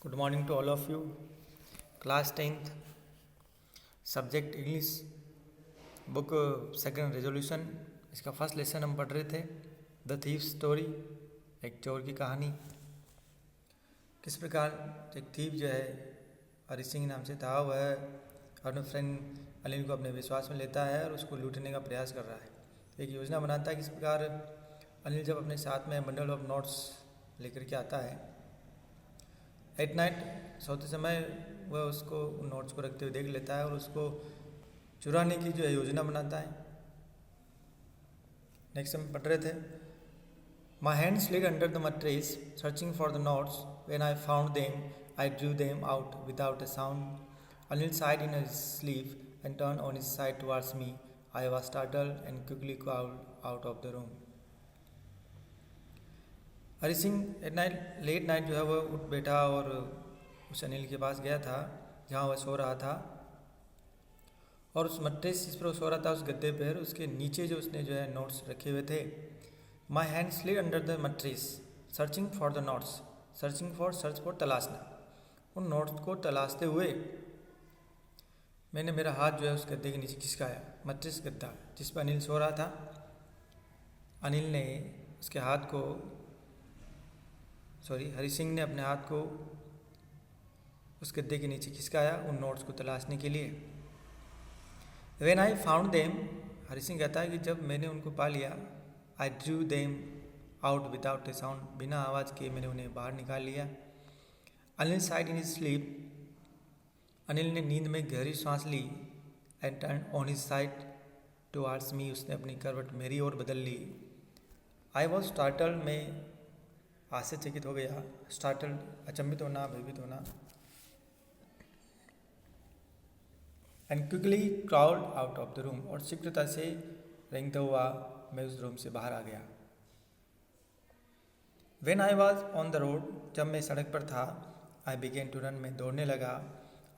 Good morning to all of you. Class 10th, subject English, book second resolution. इसका first lesson हम पढ़ रहे थे द थीफ स्टोरी, एक चोर की कहानी। किस प्रकार एक थीफ जो है हरी सिंह नाम से था, वह अपने फ्रेंड अनिल को अपने विश्वास में लेता है और उसको लूटने का प्रयास कर रहा है। एक योजना बनाता है किस प्रकार अनिल जब अपने साथ में बंडल ऑफ नोट्स लेकर के आता है, एट नाइट सोते समय वह उसको उन नोट्स को रखते हुए देख लेता है और उसको चुराने की जो है योजना बनाता है। नेक्स्ट हम पढ़ रहे थे, my hand slid under the mattress searching for the notes, when I found them I drew them out without a sound. Anil sighed in his sleep and turned on his side towards me. I was startled and quickly crawled out of the room. Hari Singh late night जो है वह उठ बैठा और उस अनिल के पास गया था जहाँ वह सो रहा था, और उस मट्रेस जिस पर वो सो रहा था उस गद्दे पर उसके नीचे जो उसने जो है नोट्स रखे हुए थे। My hand slid under the mattress searching for the notes, searching for search for तलाशना, उन नोट्स को तलाशते हुए मैंने मेरा हाथ जो है उस गद्दे के नीचे खिसकाया। मट्रेस गद्दा जिस पर अनिल सो रहा था, अनिल ने उसके हाथ को हरी सिंह ने अपने हाथ को उस गद्दे के नीचे खिसकाया उन नोट्स को तलाशने के लिए। When I found them, Hari Singh कहता है कि जब मैंने उनको पा लिया, I drew them out without a sound, बिना आवाज़ के मैंने उन्हें बाहर निकाल लिया। Anil sighed in his sleep, Anil ने नींद में गहरी सांस ली। And turn on his side towards me, उसने अपनी करवट मेरी ओर बदल ली। आई वॉज स्टार्टल्ड, मैं आश्चर्यचकित हो गया। स्टार्टल्ड अचंभित होना, भयभीत होना। And quickly crowd out of the room, और शीघ्रता से रेंगता हुआ मैं उस रूम से बाहर आ गया। When I was on the road, जब मैं सड़क पर था, आई बिगेन टू रन, मैं दौड़ने लगा।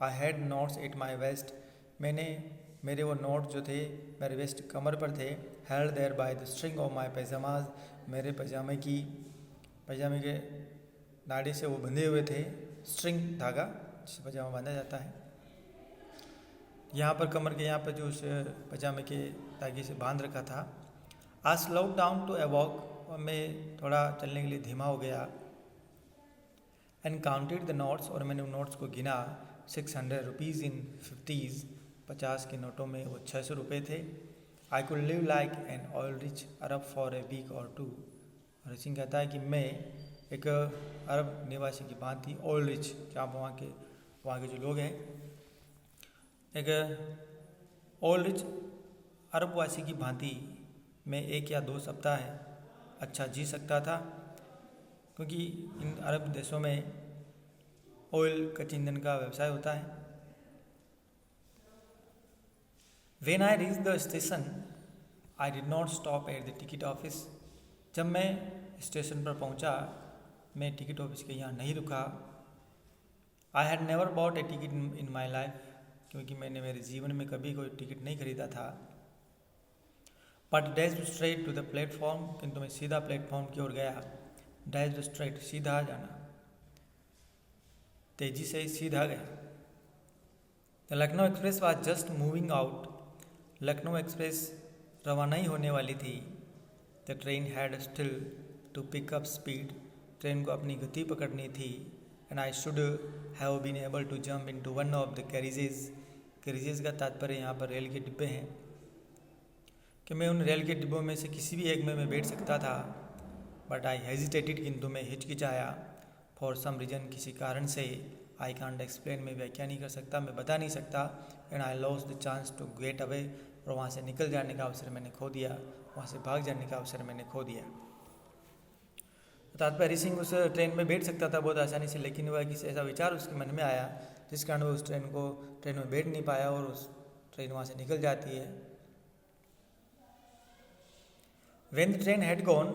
I had notes at my waste, मेरे वो नोट जो थे मेरे वेस्ट कमर पर थे। Held there by the string of my pyjamas, मेरे पैजामे के नाड़े से वो बंधे हुए थे। स्ट्रिंग धागा जिससे पैजामा बांधा जाता है, यहाँ पर कमर के यहाँ पर जो उस पैजामे के धागे से बांध रखा था। I slowed down to a walk, और मैं थोड़ा चलने के लिए धीमा हो गया। एंड काउंटेड द नोट्स, और मैंने उन नोट्स को गिना। 600 रुपीज़ इन 50s, 50 के नोटों में वो 600 रुपये थे। I could live like an oil rich Arab for a week और टू, हरी सिंह कहता है कि मैं एक अरब निवासी की भांति, ऑयल रिच जहाँ वहाँ के जो लोग हैं, एक ऑयल रिच अरबवासी की भांति मैं 1 या 2 सप्ताह अच्छा जी सकता था, क्योंकि इन अरब देशों में ऑयल कच्चे ईंधन का व्यवसाय होता है। When I reach the station I did not stop at the ticket office, जब मैं स्टेशन पर पहुंचा मैं टिकट ऑफिस के यहाँ नहीं रुका। I had never bot A ticket in my life, क्योंकि मैंने मेरे जीवन में कभी कोई टिकट नहीं खरीदा था। But dashed straight to the platform, किंतु मैं सीधा प्लेटफॉर्म की ओर गया। डैश्ड स्ट्रेट, सीधा जाना, तेजी से सीधा गया। The Lucknow express was just moving out, Lucknow express रवाना ही होने वाली थी। The train had still to pick up speed, train को अपनी गति पकड़नी थी। And I should have been able to jump in to one of the carriages का तात्पर्य यहाँ पर रेल के डिब्बे हैं, कि मैं उन रेल के डिब्बों में से किसी भी एक में मैं बैठ सकता था। बट आई हेजिटेटेड, किंतु मैं हिचकिचाया। फॉर सम रीजन, किसी कारण से। आई कांट एक्सप्लेन, मैं व्याख्या नहीं कर सकता, मैं बता नहीं सकता। And I lost the chance to get away, और वहाँ से निकल जाने का अवसर मैंने खो दिया, वहाँ से भाग जाने का अवसर मैंने खो दिया। तात्पर्य हरी सिंह उस ट्रेन में बैठ सकता था बहुत आसानी से, लेकिन वह किसी ऐसा विचार उसके मन में आया जिस कारण वो उस ट्रेन में बैठ नहीं पाया और उस ट्रेन वहाँ से निकल जाती है। When the train had gone,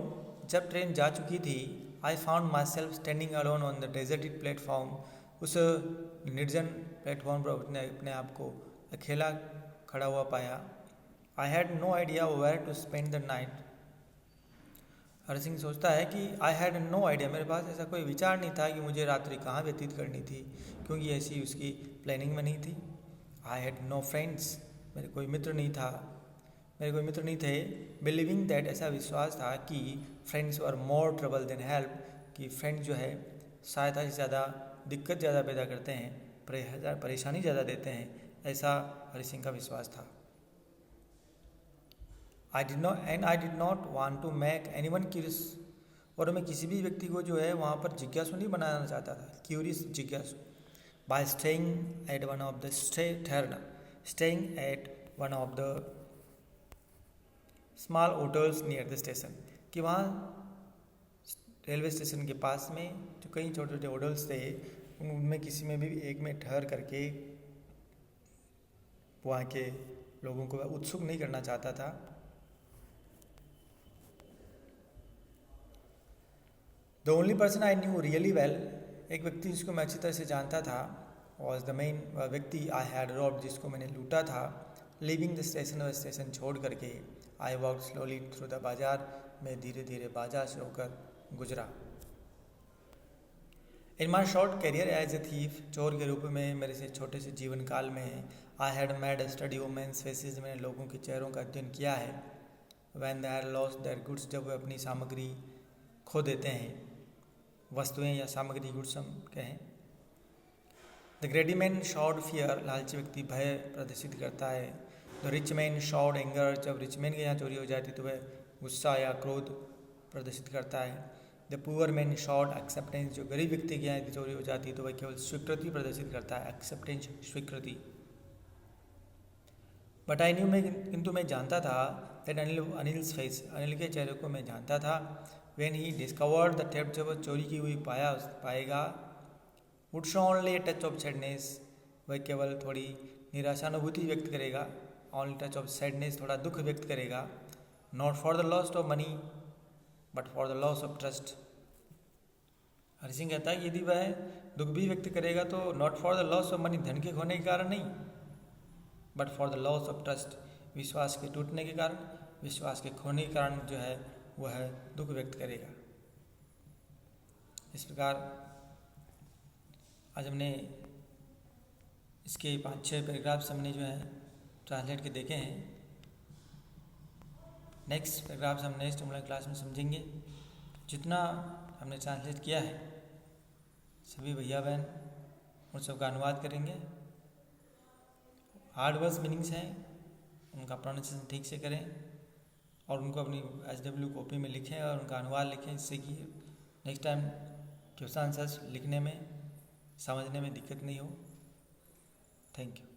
जब ट्रेन जा चुकी थी, I found my self standing alone on the deserted platform, उस निर्जन प्लेटफॉर्म पर अपने आप को अकेला खड़ा हुआ पाया। I had no idea where to spend the night, Hari Singh सोचता है कि आई हैड नो आइडिया, मेरे पास ऐसा कोई विचार नहीं था कि मुझे रात्रि कहाँ व्यतीत करनी थी, क्योंकि ऐसी उसकी प्लानिंग में नहीं थी। आई हैड नो फ्रेंड्स, मेरे कोई मित्र नहीं थे। बिलीविंग दैट, ऐसा विश्वास था कि friends were more trouble than help, कि फ्रेंड्स जो है सहायता से ज़्यादा दिक्कत ज़्यादा पैदा करते हैं, परेशानी ज़्यादा देते हैं, ऐसा हरि सिंह का विश्वास था। I did not want to make anyone curious, और मैं किसी भी व्यक्ति को जो है वहाँ पर जिज्ञासु नहीं बनाना चाहता था, क्यूरियस जिज्ञासु। Bye staying at one of the small hotels near the station, कि वहाँ रेलवे स्टेशन के पास में जो कई छोटे छोटे होटल्स थे, उनमें किसी में भी एक में ठहर करके वहाँ के लोगों को उत्सुक नहीं करना चाहता था। The only person I knew really well, एक व्यक्ति जिसको मैं अच्छी तरह से जानता था, वॉज द मेन, व्यक्ति आई हैड रॉब्ड, जिसको मैंने लूटा था। लिविंग द स्टेशन, वह स्टेशन छोड़ करके, I walk slowly through the bazaar, मैं धीरे धीरे बाजार से होकर गुजरा। In my short career as a thief, चोर के रूप में मेरे से छोटे से जीवन काल में, I had made study women's faces, मैंने लोगों के चेहरों का अध्ययन किया है। When they had lost their goods, जब वे अपनी सामग्री खो देते हैं, वस्तुएं या सामग्री, गुड्स हम कहें। द ग्रेडी मैन शॉड फियर, लालची व्यक्ति भय प्रदर्शित करता है। The rich man should anger, जब रिच मैन के यहाँ चोरी हो जाती तो वह गुस्सा या क्रोध प्रदर्शित करता है। The poor man should acceptance, जो गरीब व्यक्ति के यहाँ यदि चोरी हो जाती है तो वह केवल स्वीकृति प्रदर्शित करता है, एक्सेप्टेंस, स्वीकृति। बट आई न्यू, किंतु मैं जानता था, दैट अनिल्स फेस, अनिल के चेहरे को मैं जानता था। When he discovered the theft, जब वह चोरी की हुई पाएगा, would show only a touch of sadness, वह केवल थोड़ी निराशानुभूति व्यक्त करेगा, only touch of sadness, थोड़ा दुख व्यक्त करेगा। Not for the loss of money, but for the loss of trust, Hari Singh कहता है यदि वह दुख भी व्यक्त करेगा तो not for the loss of money, धन के खोने के कारण नहीं, but for the loss of trust, विश्वास के टूटने के कारण, विश्वास के खोने के कारण जो है वह दुख व्यक्त करेगा। इस प्रकार आज हमने इसके 5-6 पैराग्राफ्स हमने जो है ट्रांसलेट के देखे हैं। नेक्स्ट पैराग्राफ्स हम नेक्स्ट ऑनलाइन क्लास में समझेंगे। जितना हमने ट्रांसलेट किया है सभी भैया बहन उन सबका अनुवाद करेंगे। हार्ड वर्ड्स मीनिंग्स हैं, उनका प्रोनाउंसिएशन ठीक से करें और उनको अपनी HW कॉपी में लिखें और उनका अनुवाद लिखें, जिससे कि नेक्स्ट टाइम क्वेश्चन आंसर्स लिखने में समझने में दिक्कत नहीं हो। Thank you.